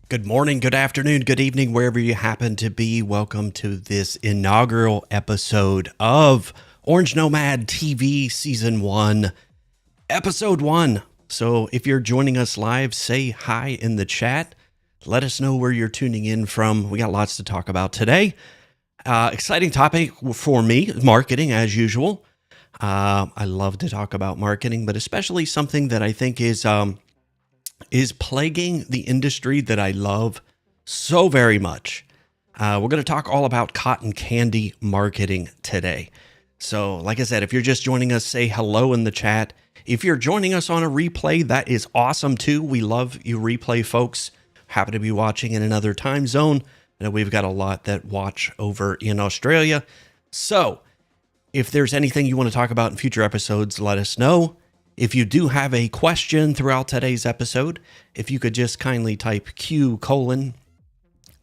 Good morning, good afternoon, good evening, wherever you happen to be. Welcome to this inaugural episode of Orange Nomad TV Season 1, Episode 1. So if you're joining us live, say hi in the chat. Let us know where you're tuning in from. We got lots to talk about today. Exciting topic for me, marketing as usual. I love to talk about marketing, but especially something that I think is plaguing the industry that I love so very much. We're going to talk all about cotton candy marketing today. So, like I said, if you're just joining us, say hello in the chat. If you're joining us on a replay, that is awesome too. We love you replay folks. Happen to be watching in another time zone. I know we've got a lot that watch over in Australia. So, if there's anything you want to talk about in future episodes, let us know. If you do have a question throughout today's episode, if you could just kindly type Q:,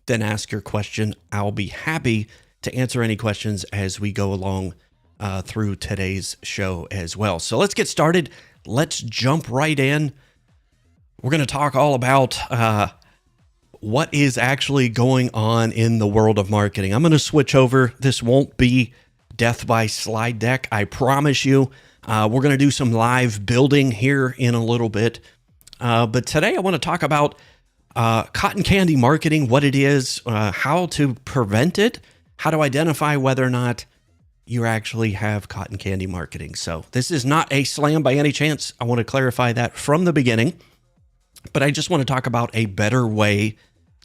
then ask your question. I'll be happy to answer any questions as we go along through today's show as well. So let's get started. Let's jump right in. We're going to talk all about what is actually going on in the world of marketing. I'm going to switch over. This won't be death by slide deck, I promise you. We're going to do some live building here in a little bit. But today I want to talk about cotton candy marketing, what it is, how to prevent it, how to identify whether or not you actually have cotton candy marketing. So this is not a slam by any chance. I want to clarify that from the beginning. But I just want to talk about a better way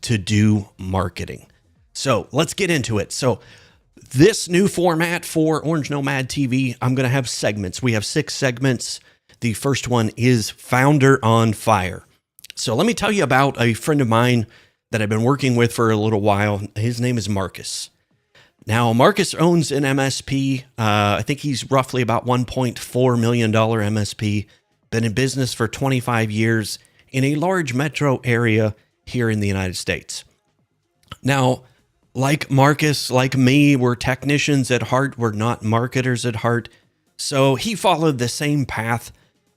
to do marketing. So let's get into it. So this new format for Orange Nomad TV, I'm going to have segments. We have 6 segments. The first one is Founder on Fire. So let me tell you about a friend of mine that I've been working with for a little while. His name is Marcus. Now, Marcus owns an MSP. I think he's roughly about $1.4 million MSP. Been in business for 25 years in a large metro area here in the United States. Now, like Marcus, like me, we're technicians at heart. We're not marketers at heart. So he followed the same path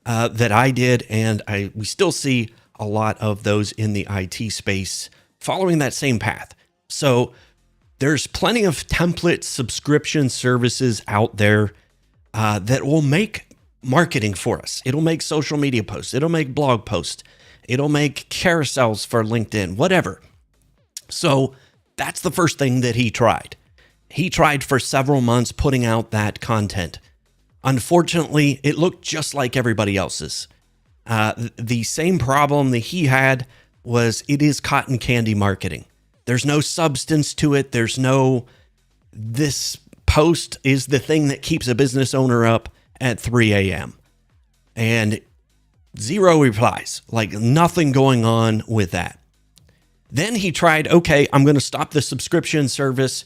that I did, and we still see a lot of those in the IT space following that same path. So there's plenty of template subscription services out there that will make marketing for us. It'll make social media posts. It'll make blog posts. It'll make carousels for LinkedIn, whatever. So that's the first thing that he tried. He tried for several months putting out that content. Unfortunately, it looked just like everybody else's. The same problem that he had was it is cotton candy marketing. There's no substance to it. There's no, this post is the thing that keeps a business owner up at 3 a.m. And 0 replies, like nothing going on with that. Then he tried, okay, I'm going to stop the subscription service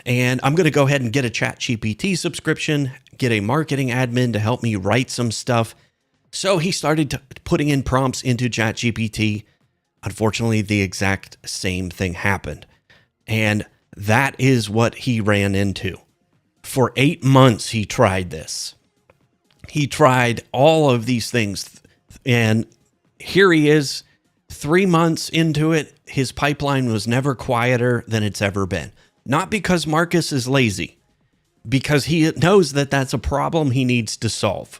and I'm going to go ahead and get a ChatGPT subscription, get a marketing admin to help me write some stuff. So he started putting in prompts into ChatGPT. Unfortunately, the exact same thing happened. And that is what he ran into. For 8 months, he tried this. He tried all of these things. And here he is, 3 months into it. His pipeline was never quieter than it's ever been. Not because Marcus is lazy, because he knows that that's a problem he needs to solve.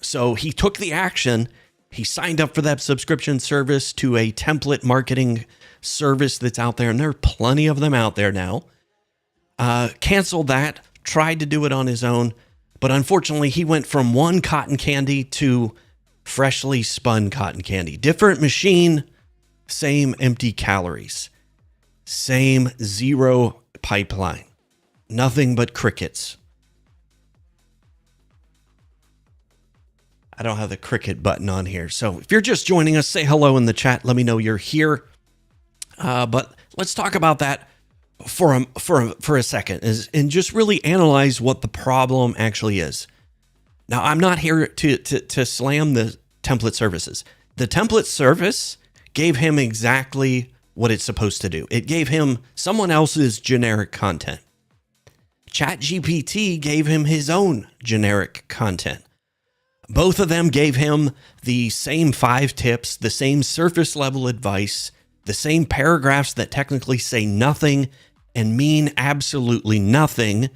So he took the action. He signed up for that subscription service to a template marketing service that's out there, and there are plenty of them out there now. Canceled that, tried to do it on his own, but unfortunately he went from one cotton candy to freshly spun cotton candy. Different machine, same empty calories, same zero pipeline, nothing but crickets. I don't have the cricket button on here. So if you're just joining us, say hello in the chat. Let me know you're here. But let's talk about that for a second and just really analyze what the problem actually is. Now, I'm not here to slam the template services. The template service gave him exactly what it's supposed to do. It gave him someone else's generic content. ChatGPT gave him his own generic content. Both of them gave him the same 5 tips, the same surface level advice, the same paragraphs that technically say nothing and mean absolutely nothing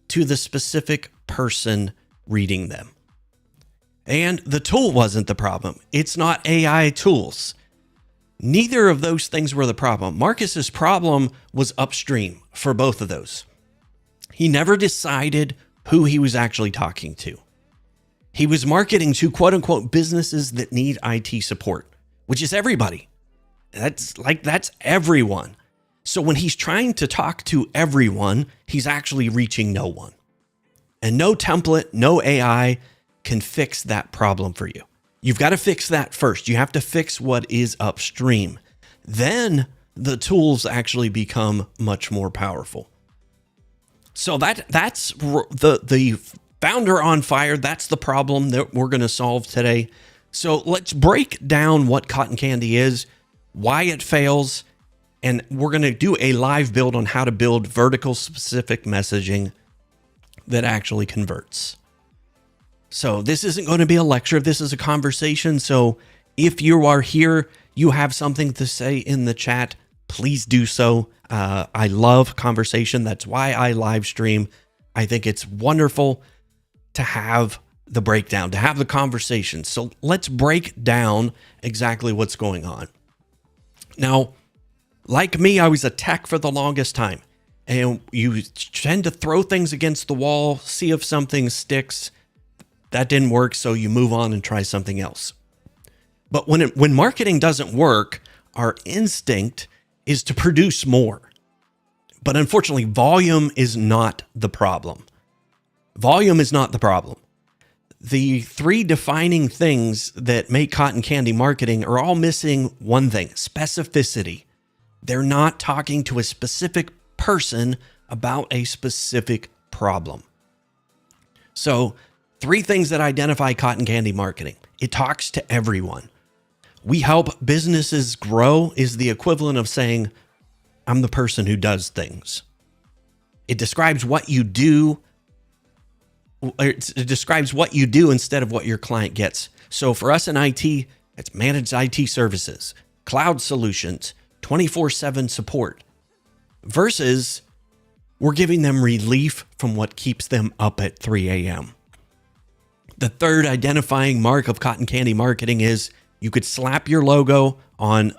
to the specific person reading them. And the tool wasn't the problem. It's not AI tools. Neither of those things were the problem. Marcus's problem was upstream for both of those. He never decided who he was actually talking to. He was marketing to quote unquote businesses that need IT support, which is everybody. That's everyone. So when he's trying to talk to everyone, he's actually reaching no one. And no template, no AI can fix that problem for you. You've got to fix that first. You have to fix what is upstream. Then the tools actually become much more powerful. So that's the founder on fire. That's the problem that we're going to solve today. So let's break down what cotton candy is, why it fails, and we're going to do a live build on how to build vertical specific messaging that actually converts. So this isn't going to be a lecture. This is a conversation. So if you are here, you have something to say in the chat, please do so. I love conversation. That's why I live stream. I think it's wonderful to have the breakdown, to have the conversation. So let's break down exactly what's going on. Now, like me, I was a tech for the longest time, and you tend to throw things against the wall, see if something sticks. That didn't work, so you move on and try something else. But when marketing doesn't work, our instinct is to produce more. But unfortunately, volume is not the problem. Volume is not the problem. The 3 defining things that make cotton candy marketing are all missing one thing: specificity. They're not talking to a specific person about a specific problem. So 3 things that identify cotton candy marketing. It talks to everyone. We help businesses grow is the equivalent of saying, I'm the person who does things. It describes what you do. It describes what you do instead of what your client gets. So for us in IT, it's managed IT services, cloud solutions, 24/7 support, versus we're giving them relief from what keeps them up at 3 a.m. The third identifying mark of cotton candy marketing is you could slap your logo on,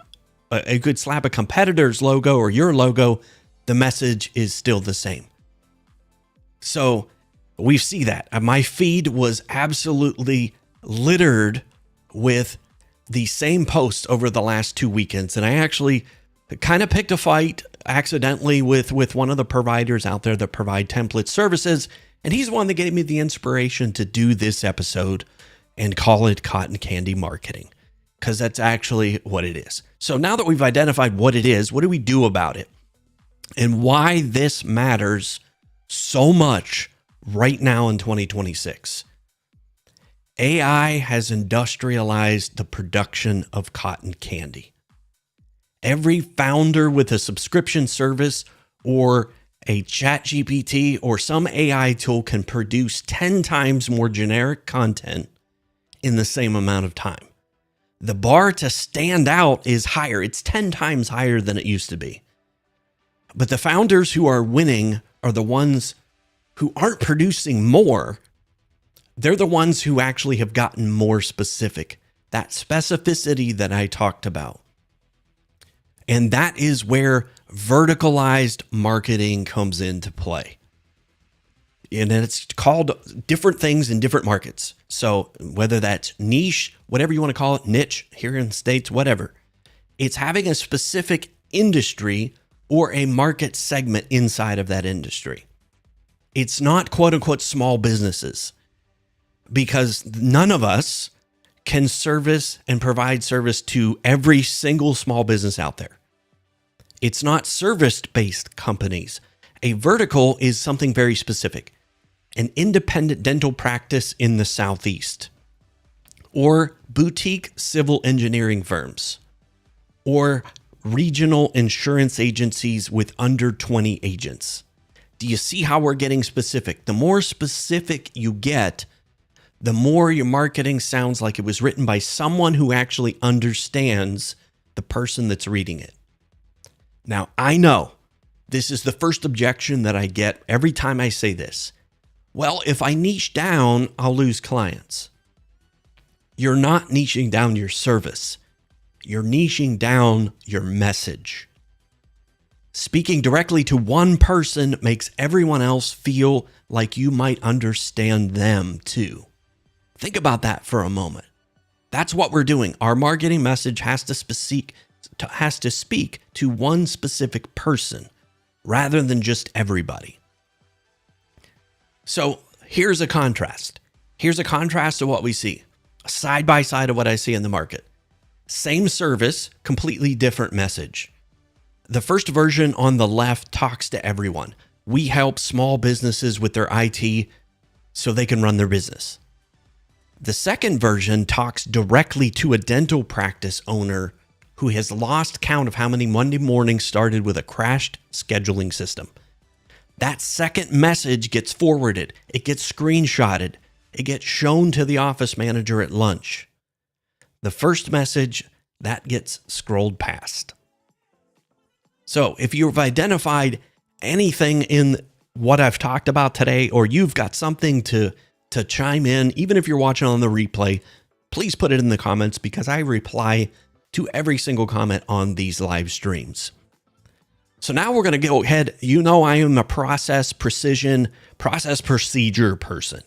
you could slap a competitor's logo or your logo. The message is still the same. So we see that. My feed was absolutely littered with the same posts over the last 2 weekends. And I actually kind of picked a fight accidentally with one of the providers out there that provide template services. And he's the one that gave me the inspiration to do this episode and call it cotton candy marketing, because that's actually what it is. So now that we've identified what it is, what do we do about it? And why this matters so much right now in 2026. AI has industrialized the production of cotton candy. Every founder with a subscription service or a ChatGPT or some AI tool can produce 10 times more generic content in the same amount of time. The bar to stand out is higher. It's 10 times higher than it used to be. But the founders who are winning are the ones who aren't producing more. They're the ones who actually have gotten more specific. That specificity that I talked about. And that is where verticalized marketing comes into play. And it's called different things in different markets. So whether that's niche, whatever you want to call it, niche here in the States, whatever, it's having a specific industry or a market segment inside of that industry. It's not quote unquote small businesses, because none of us can service and provide service to every single small business out there. It's not service-based companies. A vertical is something very specific. An independent dental practice in the Southeast, or boutique civil engineering firms, or regional insurance agencies with under 20 agents. Do you see how we're getting specific? The more specific you get, the more your marketing sounds like it was written by someone who actually understands the person that's reading it. Now, I know this is the first objection that I get every time I say this. Well, if I niche down, I'll lose clients. You're not niching down your service. You're niching down your message. Speaking directly to one person makes everyone else feel like you might understand them too. Think about that for a moment. That's what we're doing. Our marketing message has to speak to one specific person rather than just everybody. So here's a contrast. Here's a contrast to what we see. Side by side of what I see in the market. Same service, completely different message. The first version on the left talks to everyone. We help small businesses with their IT so they can run their business. The second version talks directly to a dental practice owner who has lost count of how many Monday mornings started with a crashed scheduling system. That second message gets forwarded. It gets screenshotted. It gets shown to the office manager at lunch. The first message, that gets scrolled past. So if you've identified anything in what I've talked about today, or you've got something to chime in, even if you're watching on the replay, please put it in the comments, because I reply to every single comment on these live streams. So now we're going to go ahead. You know, I am a process procedure person.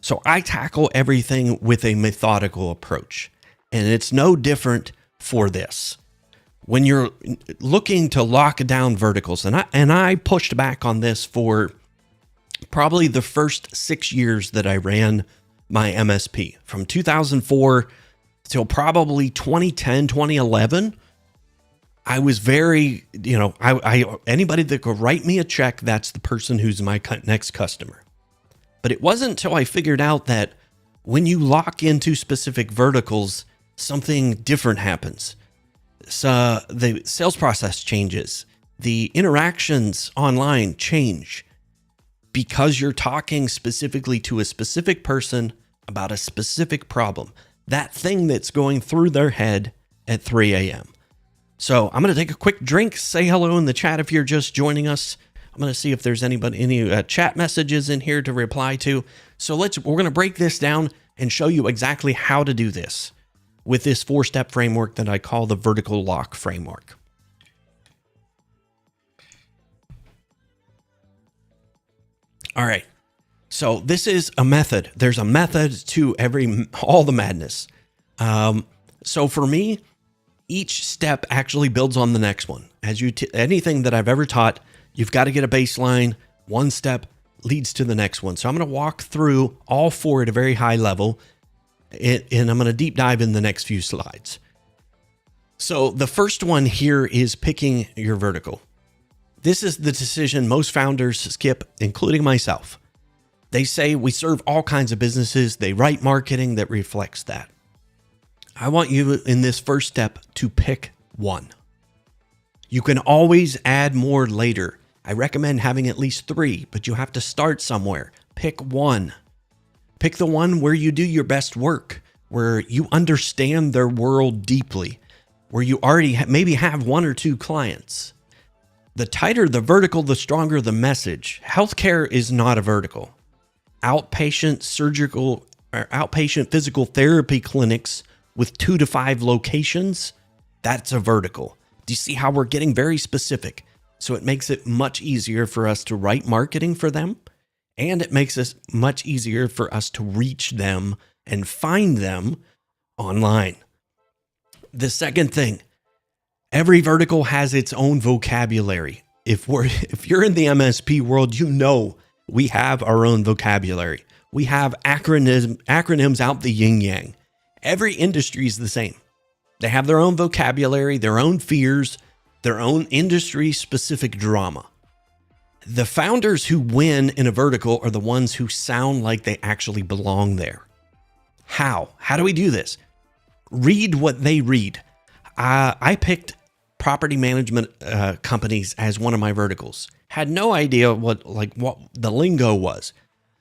So I tackle everything with a methodical approach. And it's no different for this. When you're looking to lock down verticals, and I pushed back on this for probably the first 6 years that I ran my MSP, from 2004 till probably 2010, 2011. I was very, anybody that could write me a check, that's the person who's my next customer. But it wasn't until I figured out that when you lock into specific verticals, something different happens. So the sales process changes. The interactions online change because you're talking specifically to a specific person about a specific problem, that thing that's going through their head at 3 a.m. So I'm going to take a quick drink, say hello in the chat if you're just joining us. I'm going to see if there's any chat messages in here to reply to. So we're going to break this down and show you exactly how to do this with this 4-step framework that I call the vertical lock framework. All right. So this is a method. There's a method to all the madness. So for me, each step actually builds on the next one. As anything that I've ever taught, you've got to get a baseline. One step leads to the next one. So I'm going to walk through all four at a very high level, and I'm going to deep dive in the next few slides. So the first one here is picking your vertical. This is the decision most founders skip, including myself. They say we serve all kinds of businesses. They write marketing that reflects that. I want you in this first step to pick one. You can always add more later. I recommend having at least 3, but you have to start somewhere. Pick one. Pick the one where you do your best work, where you understand their world deeply, where you already maybe have 1 or 2 clients. The tighter the vertical, the stronger the message. Healthcare is not a vertical. outpatient surgical or outpatient physical therapy clinics with 2 to 5 locations, that's a vertical. Do you see how we're getting very specific? So it makes it much easier for us to write marketing for them, and it makes it much easier for us to reach them and find them online. The second thing, every vertical has its own vocabulary. If you're in the MSP world, you know we have our own vocabulary. We have acronyms out the yin yang. Every industry is the same. They have their own vocabulary, their own fears, their own industry specific drama. The founders who win in a vertical are the ones who sound like they actually belong there. How? How do we do this? Read what they read. I picked property management companies as one of my verticals. Had no idea what the lingo was.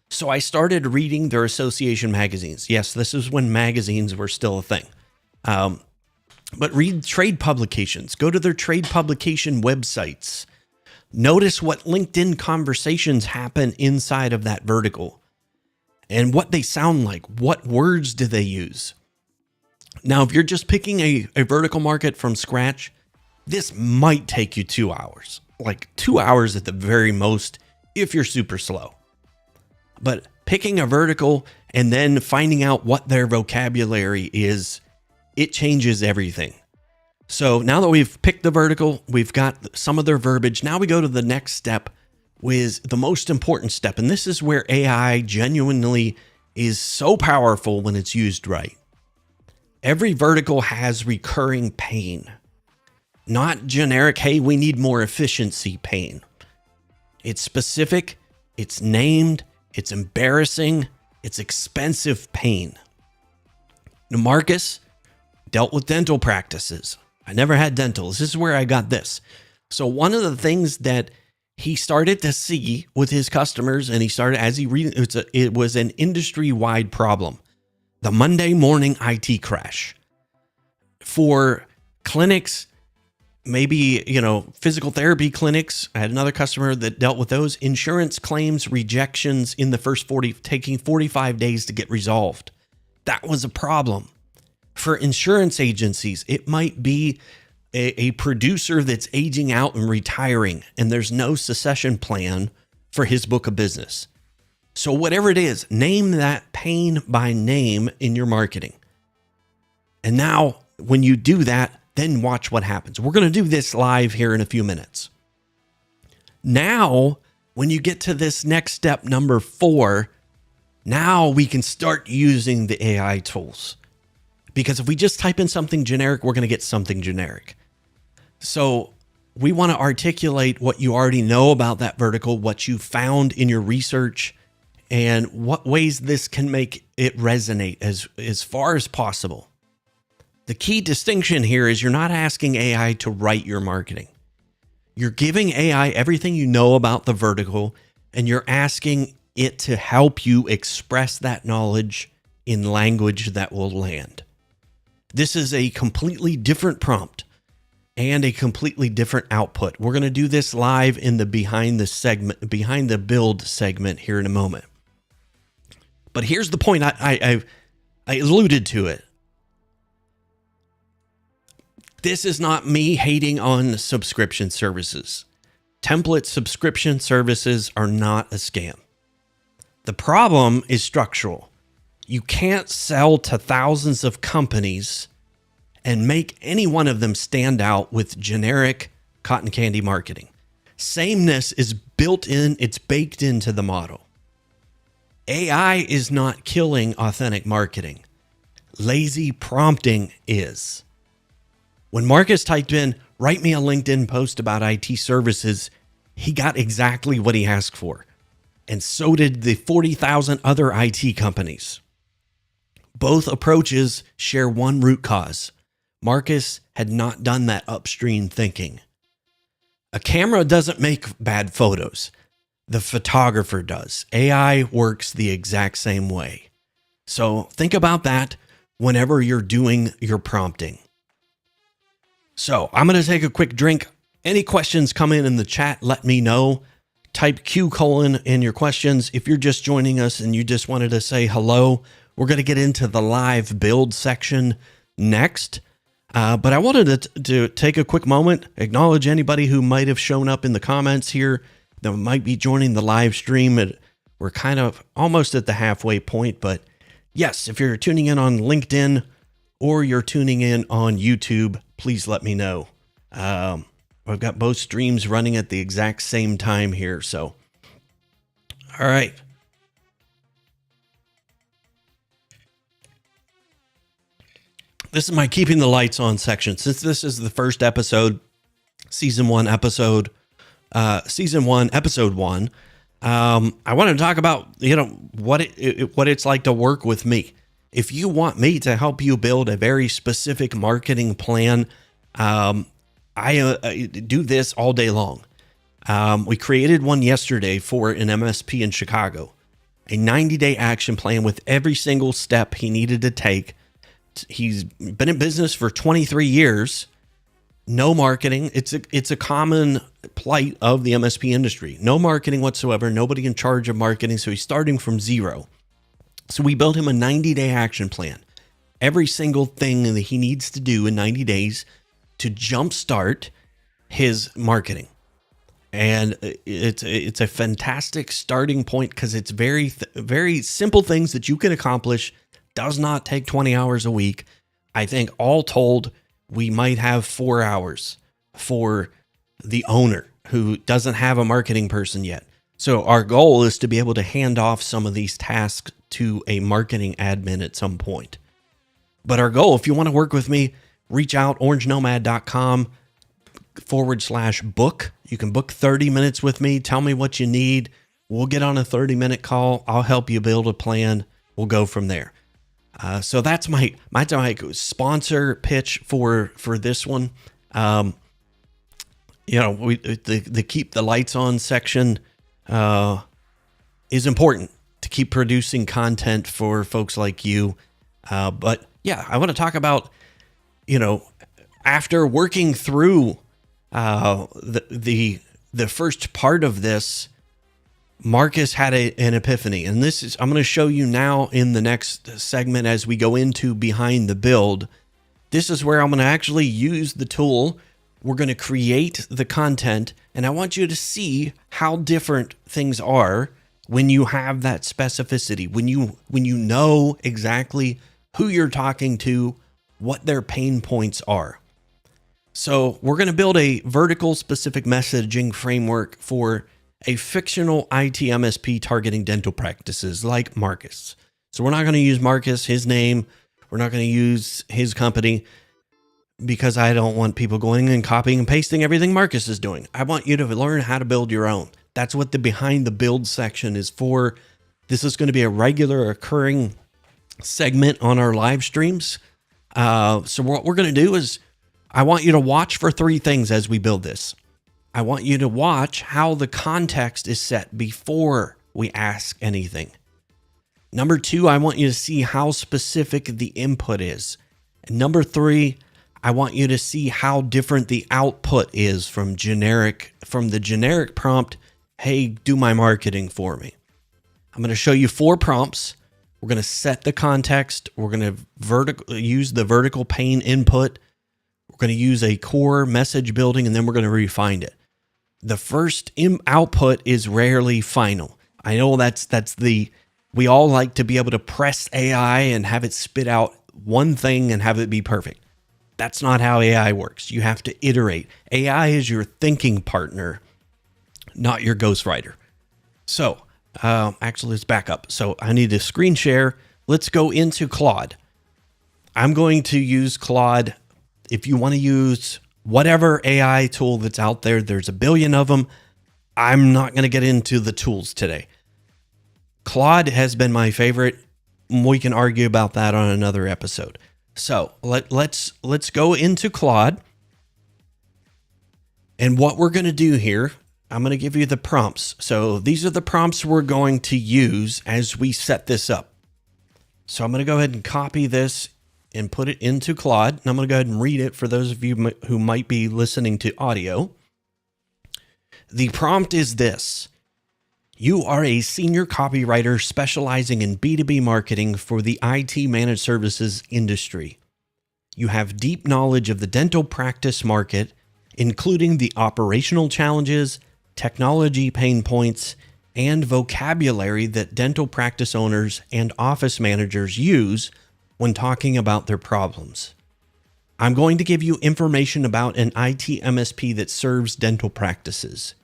So I started reading their association magazines. Yes, this is when magazines were still a thing. But read trade publications. Go to their trade publication websites. Notice what LinkedIn conversations happen inside of that vertical and what they sound like. What words do they use? Now, if you're just picking a vertical market from scratch, this might take you 2 hours, like 2 hours at the very most if you're super slow. But picking a vertical and then finding out what their vocabulary is, it changes everything. So now that we've picked the vertical, we've got some of their verbiage. Now we go to the next step, with the most important step. And this is where AI genuinely is so powerful when it's used right. Every vertical has recurring pain, not generic, hey, we need more efficiency pain. It's specific, it's named, it's embarrassing, it's expensive pain. Now, Marcus dealt with dental practices. I never had dental. This is where I got this. So one of the things that he started to see with his customers, and he started as he read, it was an industry-wide problem. The Monday morning IT crash. For clinics, maybe, physical therapy clinics. I had another customer that dealt with those. Insurance claims rejections in the first taking 45 days to get resolved. That was a problem. For insurance agencies, it might be a producer that's aging out and retiring, and there's no succession plan for his book of business. So whatever it is, name that pain by name in your marketing. And now when you do that, then watch what happens. We're going to do this live here in a few minutes. Now, when you get to this next step, number 4, now we can start using the AI tools. Because if we just type in something generic, we're going to get something generic. So we want to articulate what you already know about that vertical, what you found in your research, and what ways this can make it resonate as far as possible. The key distinction here is you're not asking AI to write your marketing. You're giving AI everything you know about the vertical, and you're asking it to help you express that knowledge in language that will land. This is a completely different prompt and a completely different output. We're going to do this live in the behind the build segment here in a moment. But here's the point. I alluded to it. This is not me hating on subscription services. Template subscription services are not a scam. The problem is structural. You can't sell to thousands of companies and make any one of them stand out with generic cotton candy marketing. Sameness is built in, it's baked into the model. AI is not killing authentic marketing. Lazy prompting is. When Marcus typed in, write me a LinkedIn post about IT services, he got exactly what he asked for. And so did the 40,000 other IT companies. Both approaches share one root cause. Marcus had not done that upstream thinking. A camera doesn't make bad photos. The photographer does. AI works the exact same way. So think about that whenever you're doing your prompting. So I'm going to take a quick drink. Any questions come in the chat, let me know. type Q colon in your questions. If you're just joining us and you just wanted to say hello, we're going to get into the live build section next. But I wanted to take a quick moment, acknowledge anybody who might have shown up in the comments here that might be joining the live stream. We're kind of almost at the halfway point, but yes, if you're tuning in on LinkedIn or you're tuning in on YouTube, please let me know. I've got both streams running at the exact same time here. So, all right. This is my keeping the lights on section. Since this is the first episode, season one, episode 1, I want to talk about, what it's like to work with me. If you want me to help you build a very specific marketing plan, I do this all day long. We created one yesterday for an MSP in Chicago, a 90-day action plan with every single step he needed to take. He's been in business for 23 years. No marketing. It's a common plight of the MSP industry. No marketing whatsoever. Nobody in charge of marketing. So he's starting from zero. So we built him a 90-day action plan. Every single thing that he needs to do in 90 days to jumpstart his marketing. And it's a fantastic starting point because it's very simple things that you can accomplish. Does not take 20 hours a week. I think all told, we might have 4 hours for the owner who doesn't have a marketing person yet. So our goal is to be able to hand off some of these tasks to a marketing admin at some point. But our goal, if you want to work with me, reach out, orangenomad.com/book. You can book 30 minutes with me. Tell me what you need. We'll get on a 30-minute call. I'll help you build a plan. We'll go from there. So that's my sponsor pitch for this one. The keep the lights on section is important to keep producing content for folks like you. But yeah, I want to talk about, after working through the first part of this, Marcus had an epiphany, and I'm going to show you now in the next segment as we go into behind the build. This is where I'm going to actually use the tool. We're going to create the content, and I want you to see how different things are when you have that specificity, when you know exactly who you're talking to, what their pain points are. So we're going to build a vertical specific messaging framework for a fictional IT MSP targeting dental practices like Marcus. So we're not going to use Marcus, his name. We're not going to use his company because I don't want people going and copying and pasting everything Marcus is doing. I want you to learn how to build your own. That's what the behind the build section is for. This is going to be a regular occurring segment on our live streams. So what we're going to do is I want you to watch for 3 things as we build this. I want you to watch how the context is set before we ask anything. Number 2, I want you to see how specific the input is. And number 3, I want you to see how different the output is from the generic prompt, hey, do my marketing for me. I'm going to show you 4 prompts. We're going to set the context. We're going to use the vertical pane input. We're going to use a core message building, and then we're going to refine it. The first output is rarely final. I know we all like to be able to press AI and have it spit out one thing and have it be perfect. That's not how AI works. You have to iterate. AI is your thinking partner, not your ghostwriter. So actually, let's back up. So I need to screen share. Let's go into Claude. I'm going to use Claude. If you want to use whatever AI tool that's out there, there's a billion of them. I'm not going to get into the tools today. Claude has been my favorite. We can argue about that on another episode. So let's go into Claude. And what we're going to do here, I'm going to give you the prompts. So these are the prompts we're going to use as we set this up. So I'm going to go ahead and copy this and put it into Claude. And I'm going to go ahead and read it for those of you who might be listening to audio. The prompt is this: You are a senior copywriter specializing in B2B marketing for the IT managed services industry. You have deep knowledge of the dental practice market, including the operational challenges, technology pain points, and vocabulary that dental practice owners and office managers use when talking about their problems. I'm going to give you information about an IT MSP that serves dental practices.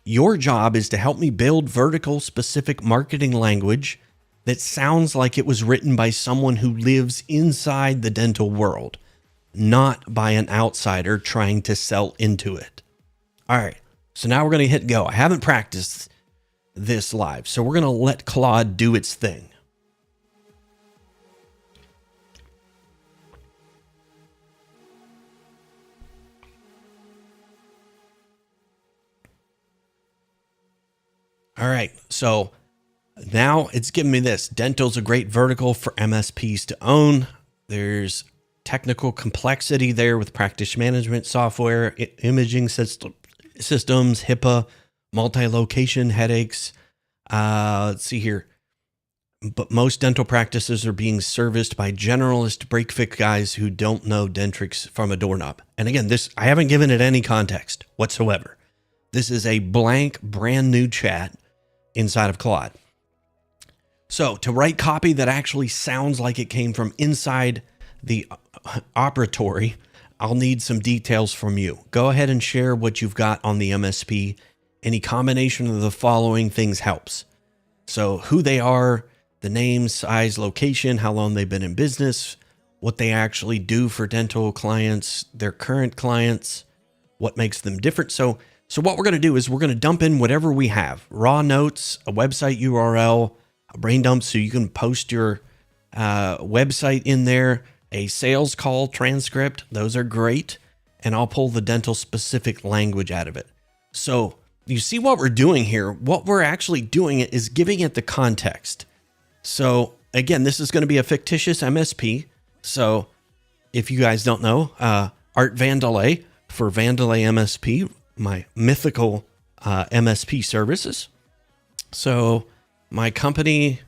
Your job is to help me build vertical specific marketing language that sounds like it was written by someone who lives inside the dental world, not by an outsider trying to sell into it. All right, so now we're going to hit go. I haven't practiced this live, so we're going to let Claude do its thing. All right, so now it's giving me this. Dental's a great vertical for MSPs to own. There's technical complexity there with practice management software, imaging systems, HIPAA, multi-location headaches. Let's see here. But most dental practices are being serviced by generalist break-fix guys who don't know Dentrix from a doorknob. And again, I haven't given it any context whatsoever. This is a blank, brand new chat inside of Claude. So to write copy that actually sounds like it came from inside the operatory, I'll need some details from you. Go ahead and share what you've got on the MSP. Any combination of the following things helps. So who they are, the name, size, location, how long they've been in business, what they actually do for dental clients, their current clients, what makes them different. So what we're going to do is we're going to dump in whatever we have, raw notes, a website URL, a brain dump so you can post your website in there, a sales call transcript. Those are great. And I'll pull the dental specific language out of it. So you see what we're doing here. What we're actually doing is giving it the context. So again, this is going to be a fictitious MSP. So if you guys don't know, Art Vandelay for Vandelay MSP, my mythical MSP services. So my company,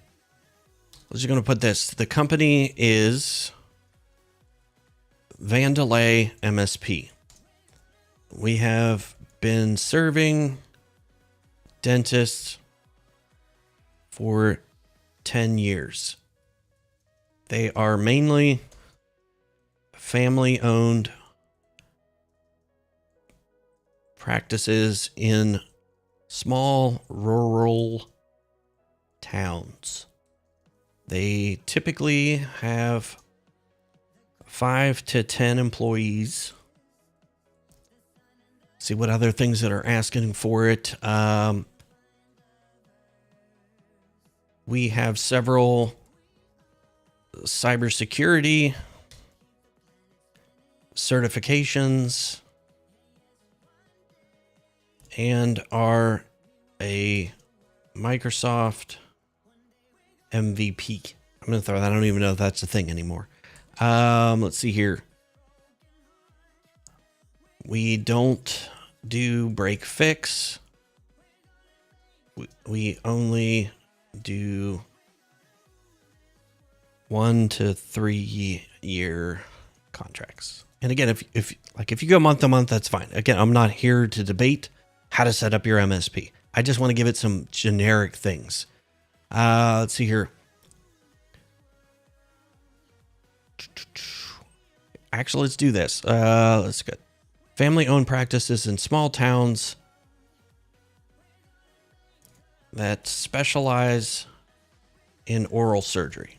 I was going to put this. The company is Vandelay MSP. We have been serving dentists for 10 years. They are mainly family-owned practices in small rural towns. They typically have 5 to 10 employees. See what other things that are asking for it. We have several cybersecurity certifications and are a Microsoft MVP. I'm going to throw that. I don't even know if that's a thing anymore. Let's see here. We don't do break fix. We only do 1 to 3 year contracts. And again, if you go month to month, that's fine. Again, I'm not here to debate how to set up your MSP. I just want to give it some generic things. Let's see here. Actually, let's do this. Let's go. Family-owned practices in small towns that specialize in oral surgery.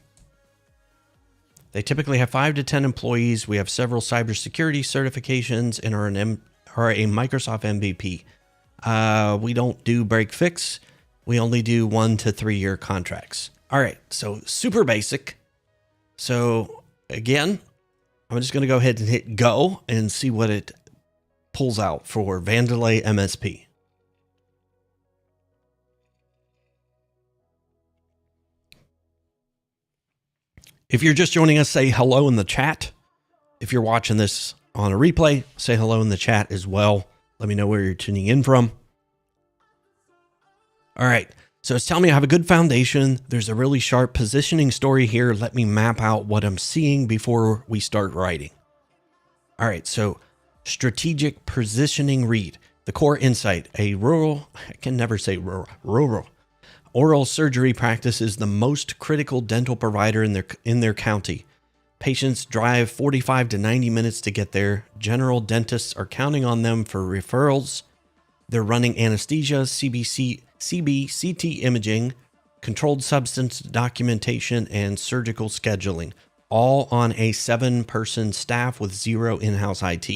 They typically have 5 to 10 employees. We have several cybersecurity certifications and are a Microsoft MVP. We don't do break fix. We only do 1 to 3 year contracts. All right, so super basic. So again, I'm just going to go ahead and hit go and see what it pulls out for Vandelay MSP. If you're just joining us, say hello in the chat. If you're watching this on a replay, say hello in the chat as well. Let me know where you're tuning in from. All right. So it's telling me I have a good foundation. There's a really sharp positioning story here. Let me map out what I'm seeing before we start writing. All right. So strategic positioning read. The core insight, I can never say rural. Oral surgery practice is the most critical dental provider in their county. Patients drive 45 to 90 minutes to get there. General dentists are counting on them for referrals. They're running anesthesia, CT imaging, controlled substance documentation, and surgical scheduling, all on a 7-person staff with 0 in-house IT.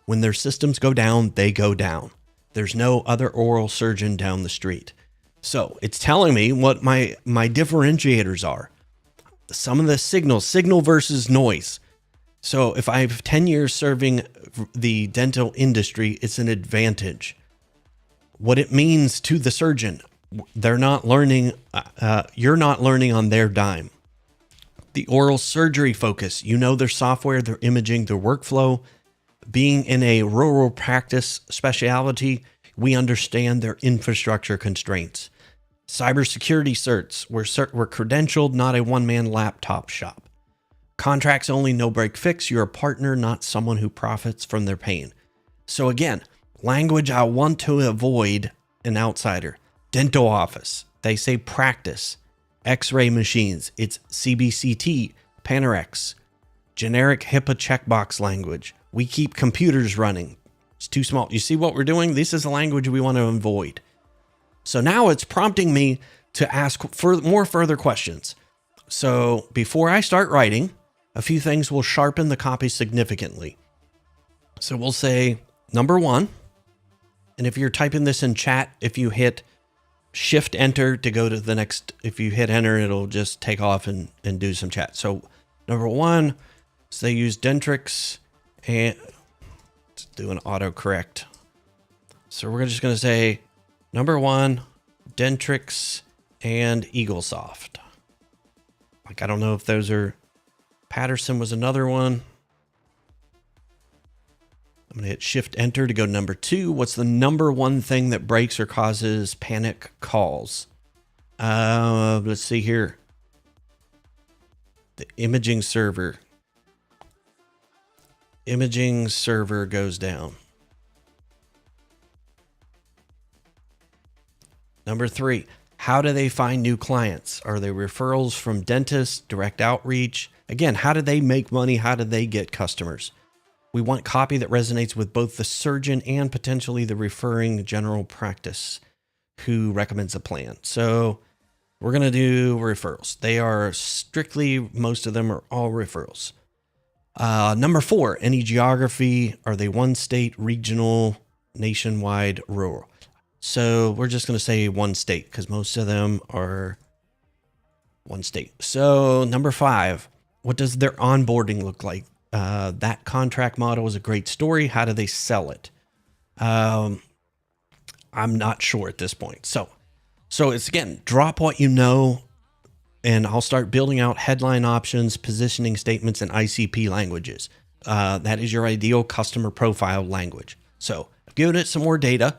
When their systems go down, they go down. There's no other oral surgeon down the street. So it's telling me what my differentiators are. Some of the signal versus noise. So if I have 10 years serving the dental industry, it's an advantage. What it means to the surgeon, they're not learning, you're not learning on their dime. The oral surgery focus, you know their software, their imaging, their workflow. Being in a rural practice specialty, we understand their infrastructure constraints. Cybersecurity certs, we're credentialed, not a one-man laptop shop. Contracts only, no break fix. You're a partner, not someone who profits from their pain. So again, language I want to avoid an outsider. Dental office, they say practice. X-ray machines, it's CBCT, Panorex. Generic HIPAA checkbox language. We keep computers running. It's too small. You see what we're doing? This is the language we want to avoid. So now it's prompting me to ask more further questions. So before I start writing, a few things will sharpen the copy significantly. So we'll say number 1. And if you're typing this in chat, if you hit Shift Enter to go to the next, if you hit Enter, it'll just take off and do some chat. So number 1, so they use Dentrix and let's do an autocorrect. So we're just going to say number 1, Dentrix and Eaglesoft. Like, I don't know if those are, Patterson was another one. I'm going to hit Shift Enter to go to number 2. What's the number 1 thing that breaks or causes panic calls? Let's see here. The imaging server. Imaging server goes down. Number 3, how do they find new clients? Are they referrals from dentists, direct outreach? Again, how do they make money? How do they get customers? We want copy that resonates with both the surgeon and potentially the referring general practice who recommends a plan. So we're going to do referrals. They are strictly, most of them are all referrals. Number 4, any geography. Are they one state, regional, nationwide, rural? So we're just going to say one state because most of them are one state. So number 5, what does their onboarding look like? That contract model is a great story. How do they sell it? I'm not sure at this point. So it's, again, drop what you know, and I'll start building out headline options, positioning statements, and ICP languages. That is your ideal customer profile language. So I've given it some more data.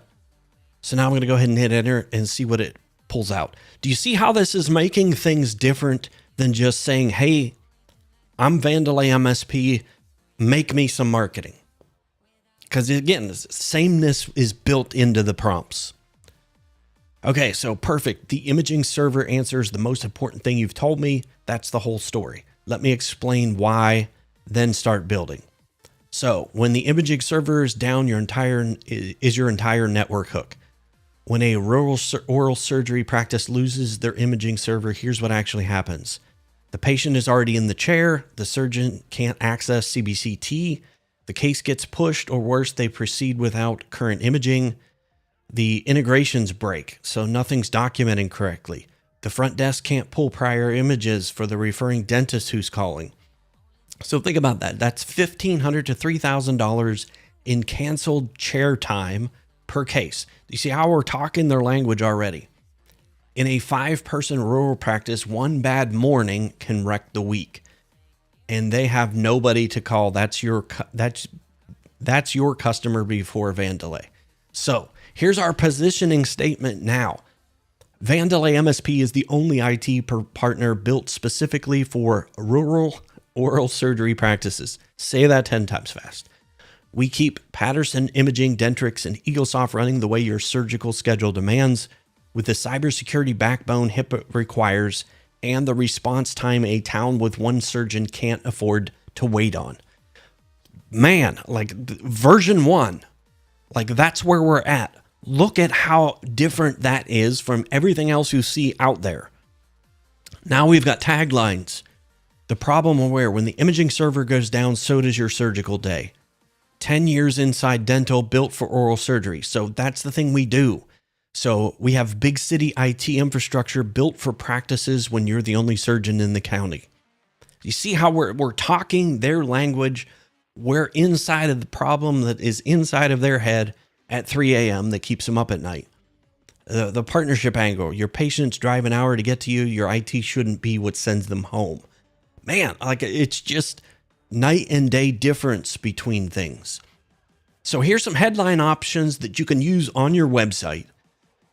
So now I'm going to go ahead and hit enter and see what it pulls out. Do you see how this is making things different than just saying, hey, I'm Vandelay MSP, make me some marketing? Because again, sameness is built into the prompts. Okay, so perfect. The imaging server answers the most important thing you've told me. That's the whole story. Let me explain why, then start building. So when the imaging server is down, your entire network hook. When a rural oral surgery practice loses their imaging server, here's what actually happens. The patient is already in the chair. The surgeon can't access CBCT. The case gets pushed, or worse, they proceed without current imaging. The integrations break, so nothing's documenting correctly. The front desk can't pull prior images for the referring dentist who's calling. So think about that. That's $1,500 to $3,000 in canceled chair time per case. You see how we're talking their language already? In a 5-person rural practice, one bad morning can wreck the week, and they have nobody to call. That's your customer before Vandelay. So here's our positioning statement now. Vandelay MSP is the only IT partner built specifically for rural oral surgery practices. Say that 10 times fast. We keep Patterson Imaging, Dentrix, and EagleSoft running the way your surgical schedule demands, with the cybersecurity backbone HIPAA requires and the response time a town with one surgeon can't afford to wait on. Man, like version 1, like that's where we're at. Look at how different that is from everything else you see out there. Now we've got taglines. The problem aware, when the imaging server goes down, so does your surgical day. 10 years inside dental, built for oral surgery. So that's the thing we do. So we have big city IT infrastructure built for practices when you're the only surgeon in the county. You see how we're talking their language. We're inside of the problem that is inside of their head at 3 a.m. that keeps them up at night. The partnership angle, your patients drive an hour to get to you. Your IT shouldn't be what sends them home. Man, like it's just night and day difference between things. So here's some headline options that you can use on your website.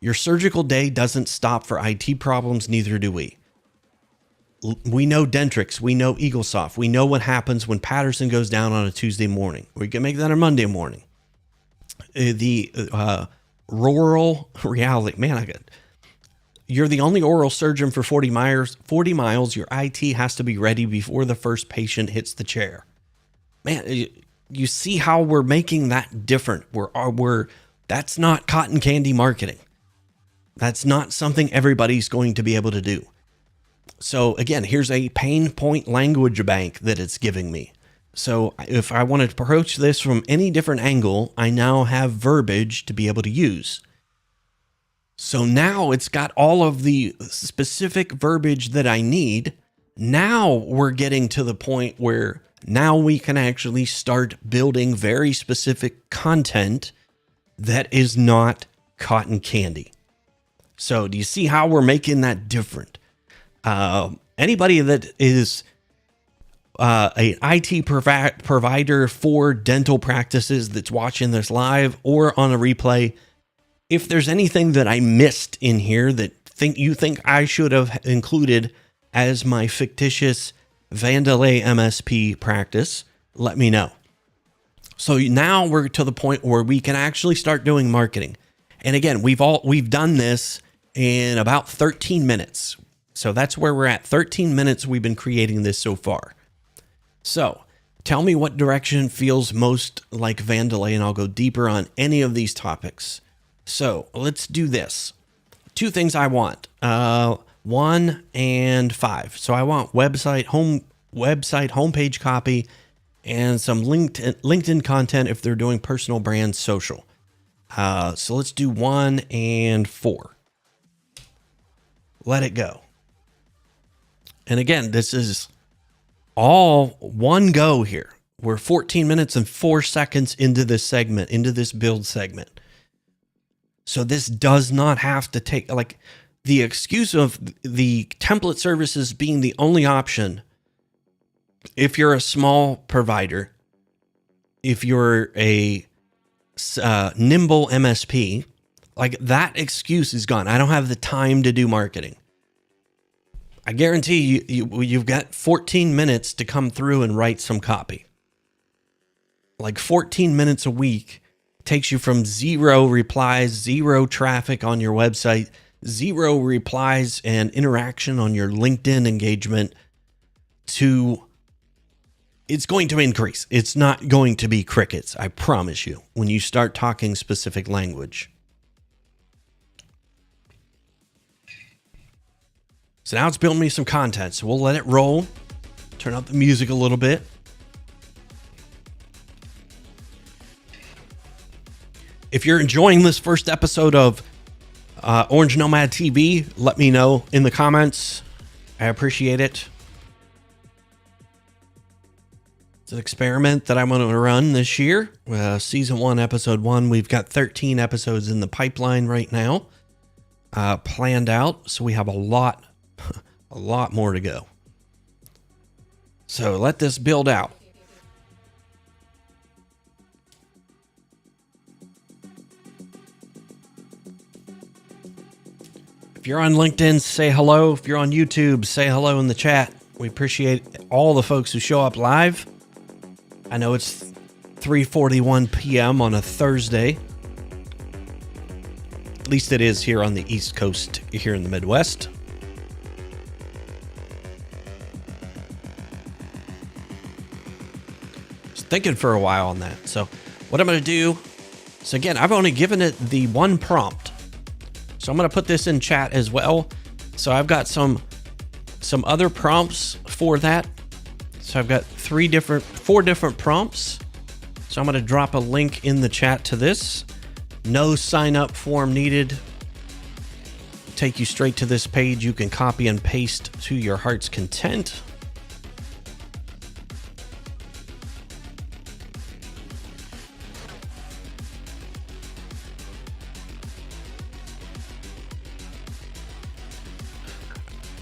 Your surgical day doesn't stop for IT problems, neither do we. We know Dentrix, we know EagleSoft, we know what happens when Patterson goes down on a Tuesday morning. We can make that a Monday morning. The rural reality, man, you're the only oral surgeon for 40 miles. 40 miles, your IT has to be ready before the first patient hits the chair. Man, you see how we're making that different. That's not cotton candy marketing. That's not something everybody's going to be able to do. So again, here's a pain point language bank that it's giving me. So if I want to approach this from any different angle, I now have verbiage to be able to use. So now it's got all of the specific verbiage that I need. Now we're getting to the point where now we can actually start building very specific content that is not cotton candy. So do you see how we're making that different? Anybody that is an IT provider for dental practices that's watching this live or on a replay, if there's anything that I missed in here that you think I should have included as my fictitious Vandelay MSP practice, let me know. So now we're to the point where we can actually start doing marketing. And again, we've done this in about 13 minutes. So that's where we're at. 13 minutes we've been creating this so far. So tell me what direction feels most like Vandelay, and I'll go deeper on any of these topics. So let's do this. 2 things I want, 1 and 5. So I want website homepage copy and some LinkedIn content if they're doing personal brand social. So let's do 1 and 4. Let it go. And again, this is all one go here. We're 14 minutes and 4 seconds into this segment, into this build segment. So this does not have to take, like, the excuse of the template services being the only option. If you're a small provider, if you're a nimble MSP, like that excuse is gone. I don't have the time to do marketing. I guarantee you've got 14 minutes to come through and write some copy. Like 14 minutes a week takes you from 0 replies, 0 traffic on your website, 0 replies and interaction on your LinkedIn engagement to it's going to increase. It's not going to be crickets, I promise you, when you start talking specific language. So now it's building me some content. So we'll let it roll. Turn up the music a little bit. If you're enjoying this first episode of Orange Nomad TV, let me know in the comments. I appreciate it. It's an experiment that I'm going to run this year. Season 1, episode 1. We've got 13 episodes in the pipeline right now, planned out. So we have a lot more to go. So let this build out. If you're on LinkedIn, say hello. If you're on YouTube, say hello in the chat. We appreciate all the folks who show up live. I know it's 3:41 p.m. on a Thursday. At least it is here on the East Coast, here in the Midwest. Was thinking for a while on that. So what I'm going to do, so again, I've only given it the one prompt. So I'm going to put this in chat as well. So I've got some other prompts for that. So I've got four different prompts. So I'm going to drop a link in the chat to this. No sign up form needed. Take you straight to this page. You can copy and paste to your heart's content.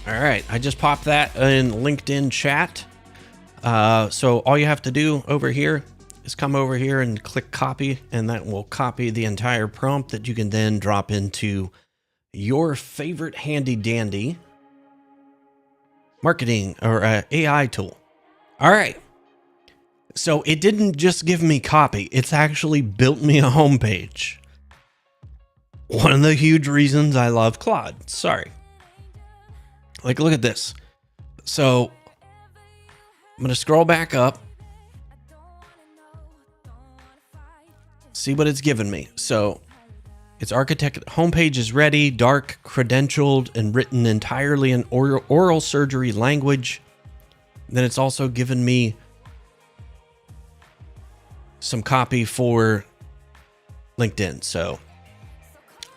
All right, I just popped that in LinkedIn chat. So all you have to do over here is come over here and click copy, and that will copy the entire prompt that you can then drop into your favorite handy dandy marketing or AI tool. All right. So it didn't just give me copy. It's actually built me a homepage. One of the huge reasons I love Claude. Sorry. Like, look at this. So I'm going to scroll back up. See what it's given me. So its architect homepage is ready, dark, credentialed, and written entirely in oral surgery language. Then it's also given me some copy for LinkedIn. So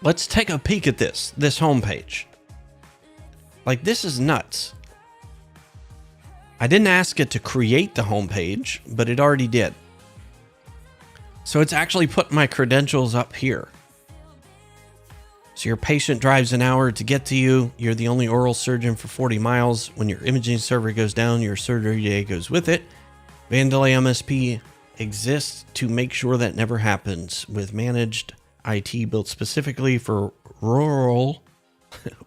let's take a peek at this homepage. Like, this is nuts. I didn't ask it to create the homepage, but it already did. So it's actually put my credentials up here. So your patient drives an hour to get to you. You're the only oral surgeon for 40 miles. When your imaging server goes down, your surgery day goes with it. Vandalay MSP exists to make sure that never happens, with managed IT built specifically for rural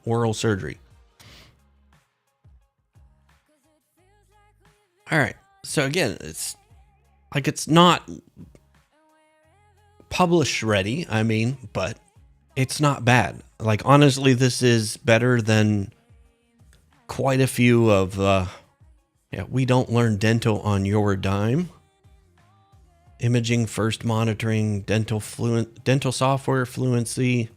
oral surgery. All right. So again, it's not publish ready, but it's not bad. Like, honestly, this is better than quite a few of, we don't learn dental on your dime. Imaging first monitoring, dental software fluency.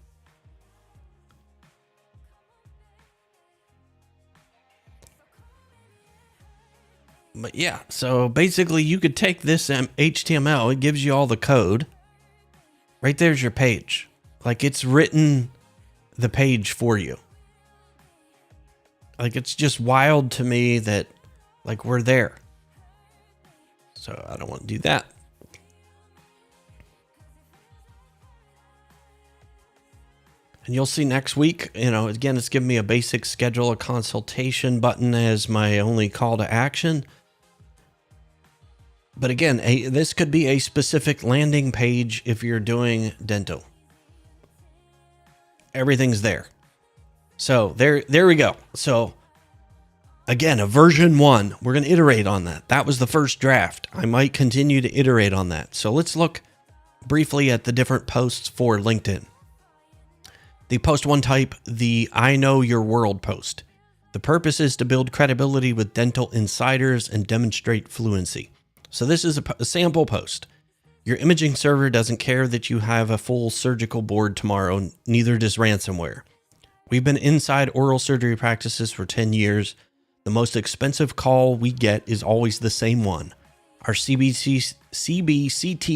But yeah, so basically you could take this HTML, it gives you all the code. Right there's your page. Like, it's written the page for you. Like, it's just wild to me that, like, we're there. So I don't want to do that. And you'll see next week, again, it's giving me a basic schedule a consultation button as my only call to action. But again, this could be a specific landing page if you're doing dental. Everything's there. So there we go. So again, a version 1, we're going to iterate on that. That was the first draft. I might continue to iterate on that. So let's look briefly at the different posts for LinkedIn. The post 1 type, the I Know Your World post. The purpose is to build credibility with dental insiders and demonstrate fluency. So this is a sample post. Your imaging server doesn't care that you have a full surgical board tomorrow, neither does ransomware. We've been inside oral surgery practices for 10 years. The most expensive call we get is always the same one. Our CBCT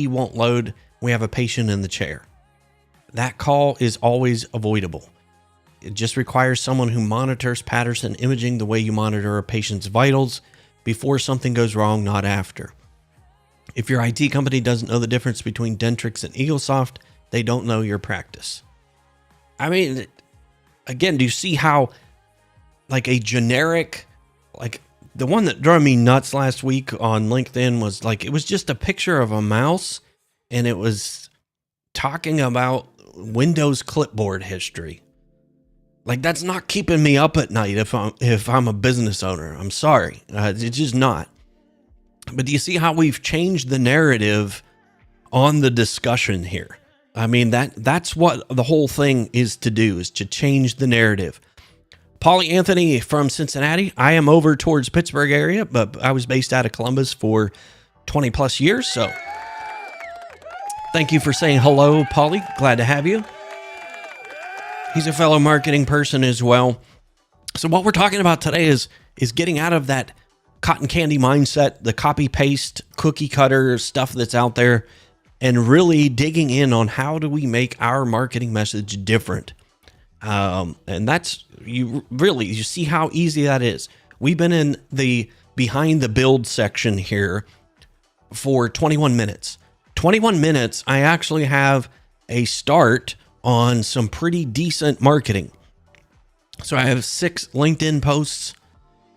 won't load. We have a patient in the chair. That call is always avoidable. It just requires someone who monitors Patterson imaging the way you monitor a patient's vitals, before something goes wrong, not after. If your IT company doesn't know the difference between Dentrix and Eaglesoft, they don't know your practice. Again, do you see how, like, a generic, like, the one that drove me nuts last week on LinkedIn was, like, it was just a picture of a mouse, and it was talking about Windows clipboard history. Like, that's not keeping me up at night if I'm a business owner. I'm sorry. It's just not. But do you see how we've changed the narrative on the discussion here? I mean, that's what the whole thing is to do, is to change the narrative. Paulie Anthony from Cincinnati. I am over towards Pittsburgh area, but I was based out of Columbus for 20 plus years. So thank you for saying hello, Paulie. Glad to have you. He's a fellow marketing person as well. So what we're talking about today is getting out of that cotton candy mindset, the copy paste, cookie cutter stuff that's out there, and really digging in on how do we make our marketing message different. And that's, you see how easy that is. We've been in the behind the build section here for 21 minutes. 21 minutes, I actually have a start on some pretty decent marketing. So I have 6 LinkedIn posts.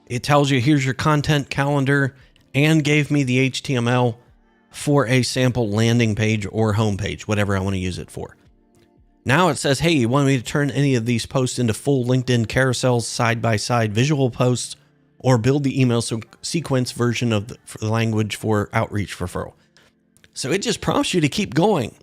It tells you here's your content calendar, and gave me the HTML for a sample landing page or homepage, whatever I want to use it for. Now it says, hey, you want me to turn any of these posts into full LinkedIn carousels, side-by-side visual posts, or build the email sequence version of the language for outreach referral. So it just prompts you to keep going.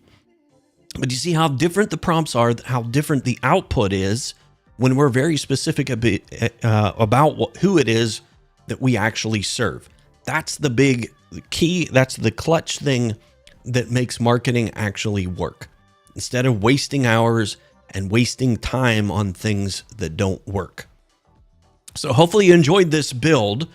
But you see how different the prompts are, how different the output is when we're very specific about who it is that we actually serve. That's the big key. That's the clutch thing that makes marketing actually work. Instead of wasting hours and wasting time on things that don't work. So hopefully you enjoyed this build.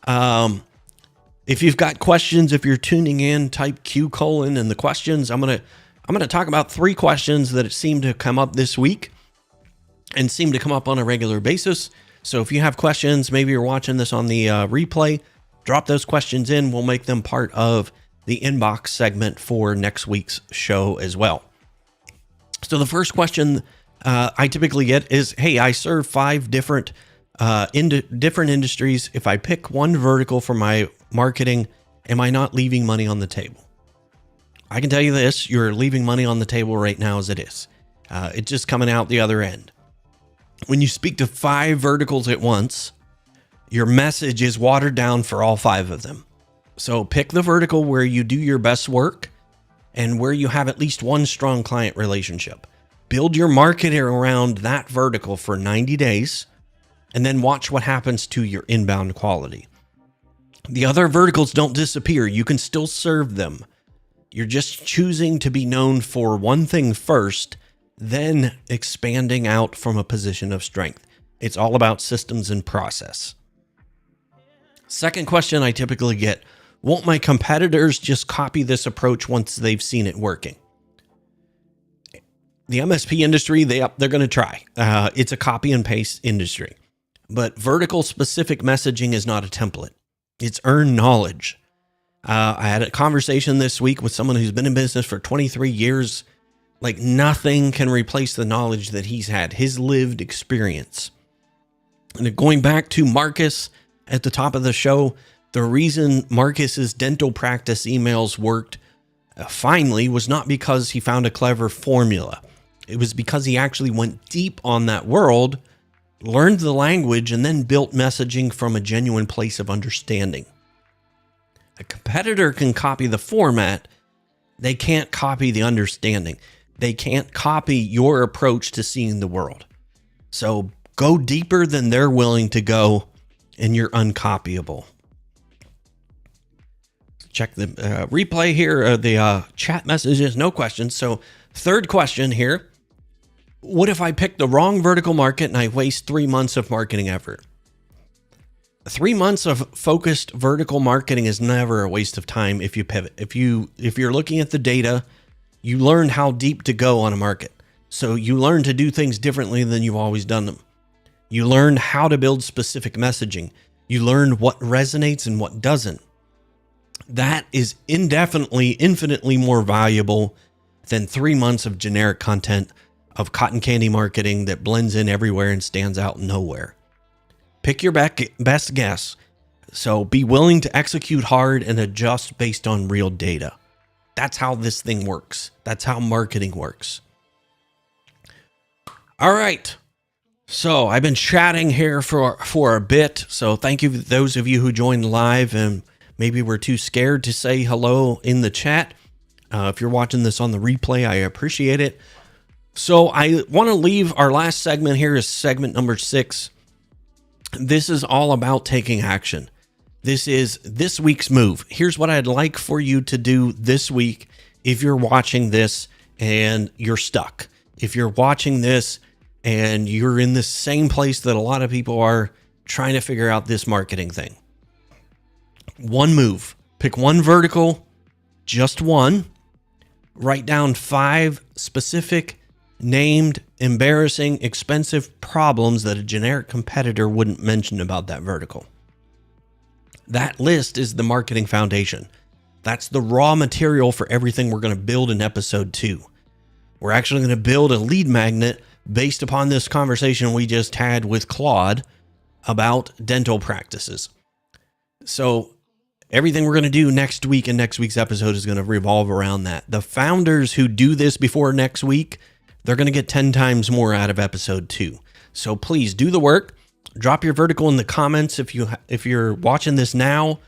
If you've got questions, if you're tuning in, type Q: in the questions. I'm gonna talk about 3 questions that seem to come up this week and seem to come up on a regular basis. So if you have questions, maybe you're watching this on the replay, drop those questions in. We'll make them part of the inbox segment for next week's show as well. So the first question I typically get is, hey, I serve 5 different industries. If I pick one vertical for my marketing, am I not leaving money on the table? I can tell you this, you're leaving money on the table right now as it is. It's just coming out the other end. When you speak to 5 verticals at once, your message is watered down for all 5 of them. So pick the vertical where you do your best work and where you have at least one strong client relationship. Build your marketing around that vertical for 90 days, and then watch what happens to your inbound quality. The other verticals don't disappear. You can still serve them. You're just choosing to be known for one thing first, then expanding out from a position of strength. It's all about systems and process. Second question I typically get, won't my competitors just copy this approach once they've seen it working? The MSP industry, they're going to try. It's a copy and paste industry. But vertical specific messaging is not a template. It's earned knowledge. I had a conversation this week with someone who's been in business for 23 years. Like, nothing can replace the knowledge that he's had, his lived experience. And going back to Marcus at the top of the show, the reason Marcus's dental practice emails worked finally was not because he found a clever formula. It was because he actually went deep on that world, learned the language, and then built messaging from a genuine place of understanding. A competitor can copy the format. They can't copy the understanding. They can't copy your approach to seeing the world. So go deeper than they're willing to go, and you're uncopyable. Check the replay here, the chat messages, no questions. So third question here. What if I pick the wrong vertical market and I waste 3 months of marketing effort? 3 months of focused vertical marketing is never a waste of time if you pivot. If you're looking at the data, you learn how deep to go on a market. So you learn to do things differently than you've always done them. You learn how to build specific messaging. You learn what resonates and what doesn't. That is infinitely more valuable than 3 months of generic content of cotton candy marketing that blends in everywhere and stands out nowhere. Pick your best guess. So be willing to execute hard and adjust based on real data. That's how this thing works. That's how marketing works. All right. So I've been chatting here for a bit. So thank you to those of you who joined live and maybe were too scared to say hello in the chat. If you're watching this on the replay, I appreciate it. So I want to leave our last segment here is segment number 6. This is all about taking action. This is this week's move. Here's what I'd like for you to do this week if you're watching this and you're stuck. If you're watching this and you're in the same place that a lot of people are trying to figure out this marketing thing. One move. Pick one vertical, just one. Write down 5 specific, named, embarrassing, expensive problems that a generic competitor wouldn't mention about that vertical. That list is the marketing foundation. That's the raw material for everything we're going to build in episode 2. We're actually going to build a lead magnet based upon this conversation we just had with Claude about dental practices. So everything we're going to do next week in next week's episode is going to revolve around that. The founders who do this before next week, they're going to get 10 times more out of episode 2. So please do the work. Drop your vertical in the comments if you're watching this now.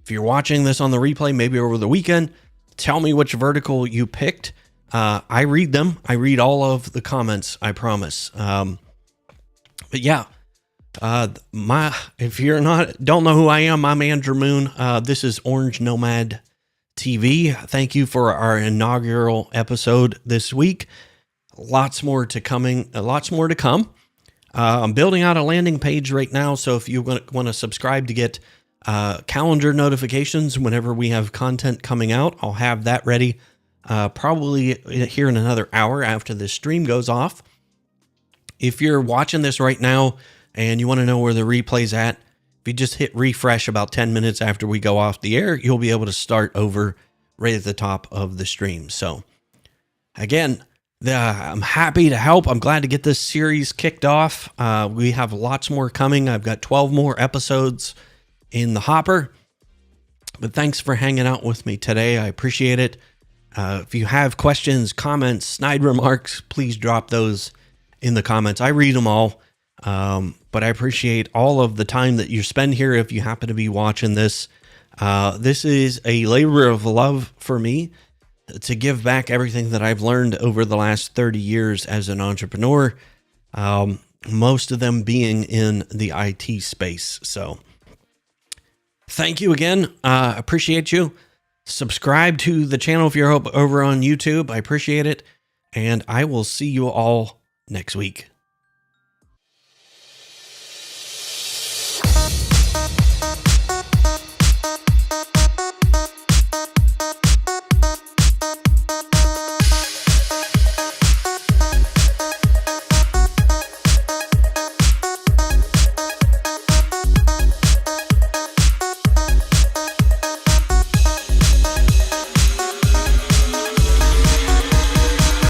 If you're watching this on the replay, maybe over the weekend, tell me which vertical you picked. I read them. I read all of the comments, I promise. But yeah, if you're don't know who I am, I'm Andrew Moon. This is Orange Nomad TV. Thank you for our inaugural episode this week. Lots more to come. I'm building out a landing page right now. So if you want to subscribe to get calendar notifications whenever we have content coming out, I'll have that ready probably here in another hour after this stream goes off. If you're watching this right now and you want to know where the replay's at, if you just hit refresh about 10 minutes after we go off the air, you'll be able to start over right at the top of the stream. So again, I'm happy to help. I'm glad to get this series kicked off. We have lots more coming. I've got 12 more episodes in the hopper. But thanks for hanging out with me today. I appreciate it. If you have questions, comments, snide remarks, please drop those in the comments. I read them all. But I appreciate all of the time that you spend here if you happen to be watching this. This is a labor of love for me to give back everything that I've learned over the last 30 years as an entrepreneur, most of them being in the IT space. So thank you again. Appreciate you. Subscribe to the channel if you're over on YouTube. I appreciate it. And I will see you all next week.